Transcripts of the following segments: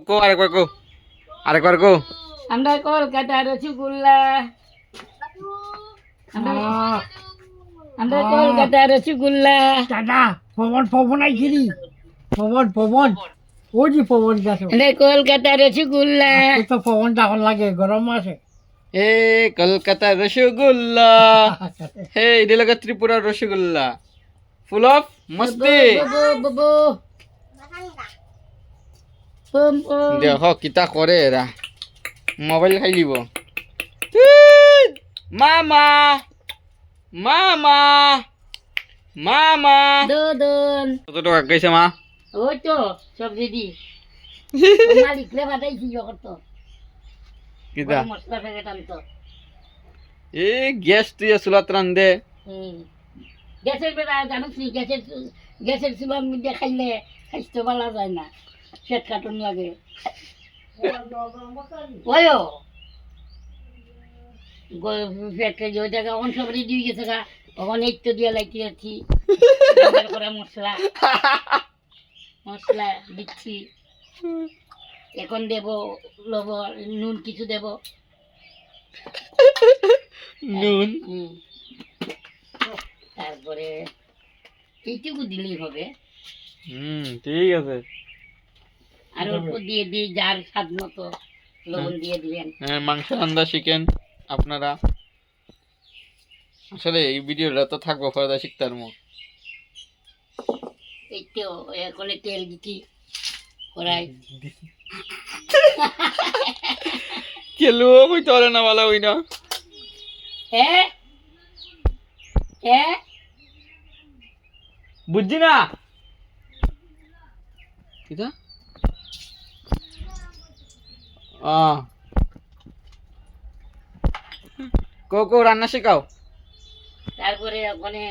কো আরেকবার কো আরেকবার কো। আমরা কলকাতা রসগোল্লা, আমরা কলকাতা রসগোল্লা। দাদা পবন পবন আইছিলি পবন পবন ওই যে পবন গেছে আমরা কলকাতা রসগোল্লা। তো পবন তখন লাগে গরম আছে হে কলকাতা রসগোল্লা, হে দিলকা ত্রিপুরা রসগোল্লা, ফুল অফ মস্তি। বাবু পম পম। দেখ কিতা করে এরা, মোবাইল খাই দিব। মামা মামা মামা, দোদন। কত টাকা গেছে মা? ওই তো সব রেডি। মালিকলে পাঠাইছি যখন তো কিতা মশলা প্যাকেট আনতো। এ গ্যাস তুই চুলাত রান্ধে। গ্যাসের বেলা জানিস নি, গ্যাসের চুলার মধ্যে খাইলে স্বাস্থ্য ভালো যায় না, পেট কাটন লাগে। ওয়ো পেট ওই জায়গা অন সব রেডি হয়ে গেছে গা, ওখানে এই তো দিয়ে লাইতে যাচ্ছি করে মশলা মশলা দিচ্ছি। এখন দেব লবণ নুন কিছু দেব। নুন তারপরে এইটুকু দিলেই হবে। ঠিক আছে। আর অল্প দিয়ে দিই, যার স্বাদ মতো লবণ দিয়ে দিবেন। হ্যাঁ, মাংস রান্না শিখেন আপনারা। আসলে এই ভিডিওটা তো থাকবো ফরদা শিখতার মো। এই তো এখন তেল দিচ্ছি কড়াই। কেলো কইতে পারে না ভালো হই না। হ্যাঁ হ্যাঁ বুঝছি না কিটা কো কো রান্না শেখাও। তারপরে ওখানে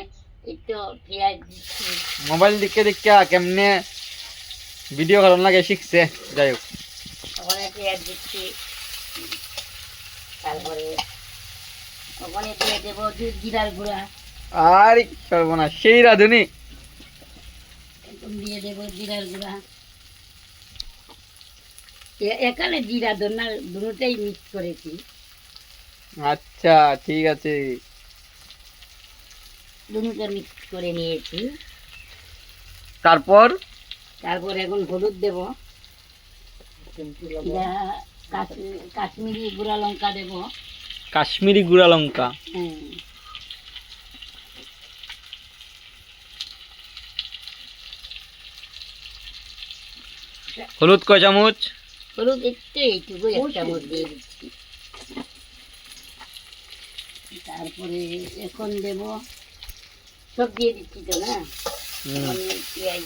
এই তো পেঁয়াজ দিচ্ছি। মোবাইল দিকে দিকে কেমনে ভিডিও করার লাগে শিখছে। যাই হোক, ওখানে পেঁয়াজ দিচ্ছি। তারপরে ওখানে দিয়ে দেবো জিরার গুঁড়া। আর সর্বনাশ, সেই রাঁধুনি। এখন দিয়ে দেবো জিরার গুঁড়া। এখানে জিরা ধনা দুটোটাই মিক্স করেছি। আচ্ছা ঠিক আছে। দুটোটা মিক্স করে নিয়েছি। তারপর তারপর এখন হলুদ দেব, কাশ্মীরি গুঁড়া লঙ্কা দেব। কাশ্মীরি গুঁড়া লঙ্কা, হ্যাঁ, হলুদ কয় চামচ? হলুদ একটু এইটুকু এক চামচ দিয়ে দিচ্ছি। তারপরে এখন দেব, সব দিয়ে দিচ্ছি তো না। আমি পেঁয়াজ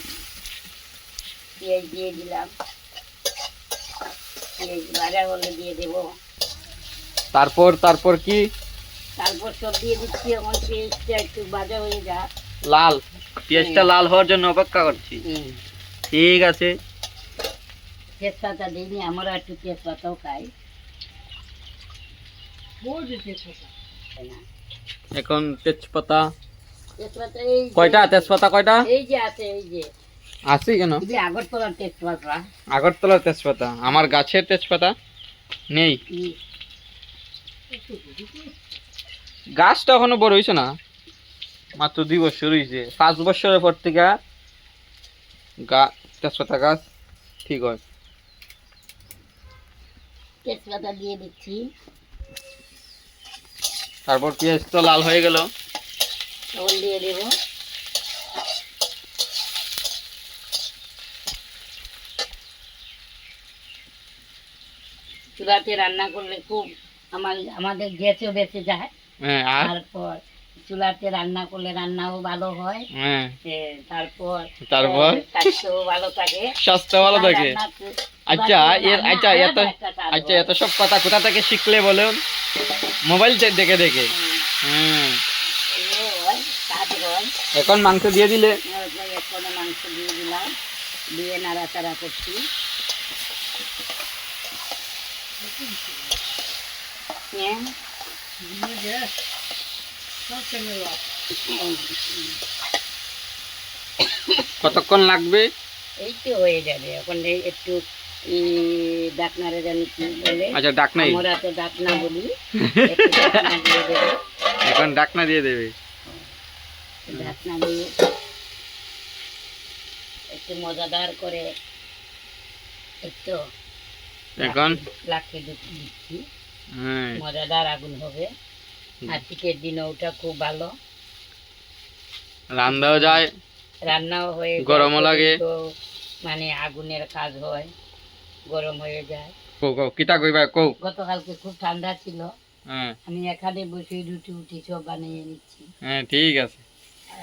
পেঁয়াজ দিয়ে দিলাম। পেঁয়াজ ভাজা হলে দিয়ে দেব। তারপর তারপর কি? তারপর সব দিয়ে দিচ্ছি। এখন পেঁয়াজটা একটু ভাজা হয়ে যা, লাল, পেঁয়াজটা লাল হওয়ার জন্য অপেক্ষা করছি। ঠিক আছে। তেজপাতা দিইনি, আমরা একটু তেজপাতাও খাই। এখন তেজপাতা তেজপাতা এই কয়টা? তেজপাতা কয়টা এই যে আছে, এই যে আছে? কেন এই যে আগরতলার তেজপাতা। আগরতলার তেজপাতা? আমার গাছের তেজপাতা নেই। গাছটা এখনো বড় হয়েছে না, মাত্র 2 বছর হয়েছে। 5 বছরের পর থেকে তেজপাতা গাছ ঠিক হয়। তেজপাতা দিয়ে দিচ্ছি। তারপর পেঁয়াজ তো লাল হয়ে গেল, লবণ দিয়ে দেব। চুলাতে রান্না করলে খুব আমাদের গ্যাসও বেঁচে যায়। হ্যাঁ, আর তারপর চুলাতে রান্না করলে রান্নাও ভালো হয়। হ্যাঁ, তারপর তারপর স্বাস্থ্য ভালো থাকে। স্বাস্থ্য ভালো থাকে। আচ্ছা আচ্ছা আচ্ছা, এত সব কথা কোথা থেকে শিখলে বলুন? মোবাইল দেখে দেখে। এখন মাংস দিয়ে দিলে? এখন মাংস দিয়ে দিলাম, দিয়ে নাড়াচাড়া করছি। কতক্ষণ লাগবে? এই তো হয়ে যাবে। এখন একটু ডাকনারে জানি কি বলে, আচ্ছা ডাকনাই, আমরা তো ডাকনা বলি। একটু ডাকনা দিয়ে দেবে, এখন ডাকনা দিয়ে দেবে। ডাকনা দিয়ে একটু মজাদার করে একটু এখন লাখে দিচ্ছি, হ্যাঁ মজাদার আগুন হবে। আজকের দিনে ওটা খুব ভালো, রান্নাও যায়, রান্নাও হয়ে যায়, গরমও লাগে। তো মানে আগুনের কাজ হয়, গরম হয়ে যায়। কও কও কিতা কইবা কও। গতকালকে খুব ঠান্ডা ছিল, হ্যাঁ আমি এখানে বসে রুটি উটি সব বানিয়ে নিচ্ছি। হ্যাঁ ঠিক আছে।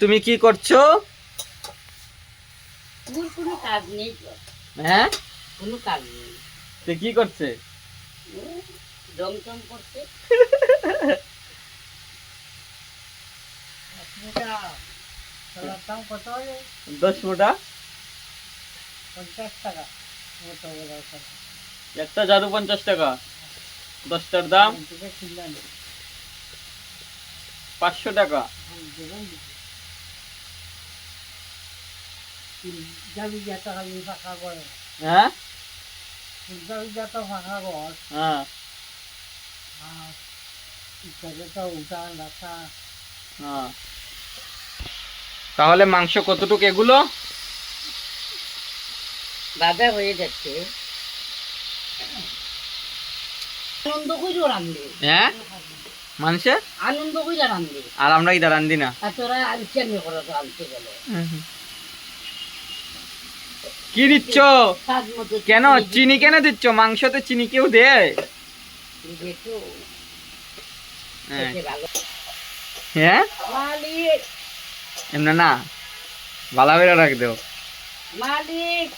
তুমি কি করছো? ওর কোনো কাজ নেই তো, হ্যাঁ কোনো কাজ নেই, সে কি করছে? ও জমজম করছে। দাম কত হয়? 10 মোটা 50 টাকা মতো বোধ হয়। একটা জাদু 50 টাকা, 10টার দাম থেকে কিনলাম 500 টাকা। যাবি যত খালি ফাঁকা করে, হ্যাঁ যাবি যত ফাঁকা কর, হ্যাঁ আর ইত্যাদি তো উঠান রাখা। হ্যাঁ। তাহলে মাংস কতটুকু এগুলো? বাজা হয়ে যাচ্ছে, আনন্দ কইরো রান্ধে, হ্যাঁ মানুষে, আনন্দ কইরা রান্ধে। আর আমরা কি রান্ধি না? আর তোরা আলচামি করো তো আনতে গেলে কি দিচ্ছ? স্বাদ মতো কেন চিনি কেন দিচ্ছ? মাংসতে চিনি কেউ দেয়? দিবে তো, হ্যাঁ খেতে ভালো। হ্যাঁ মালিক, এমনি না, ভালো করে রাখ দেও। মালিক,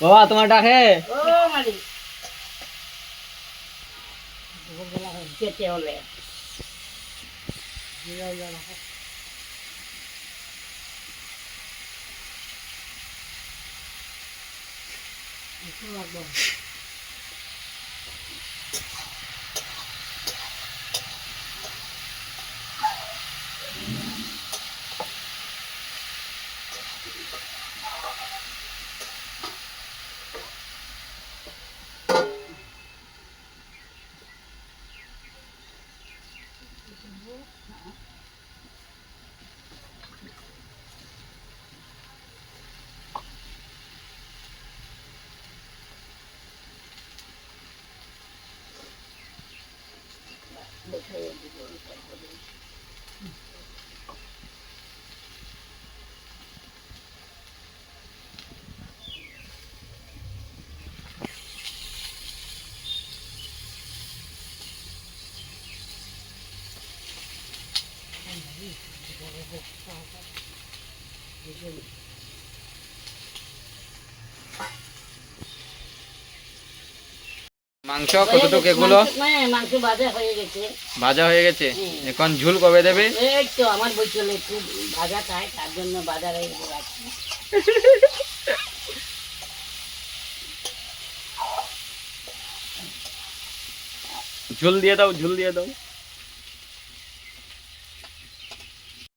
বাবা তোমার ডাকে। ও মালিক, খেতে হলে মাংস কতটুকু এগুলো? মাংস ভাজা হয়ে গেছে, ভাজা হয়ে গেছে, হুম। এখন ঝুল কবে দেবে? এই তো আমার বই চলে একটু ভাজা খায়, তার জন্য বাজারে রাখছি। ঝুল দিয়ে দাও, ঝুল দিয়ে দাও।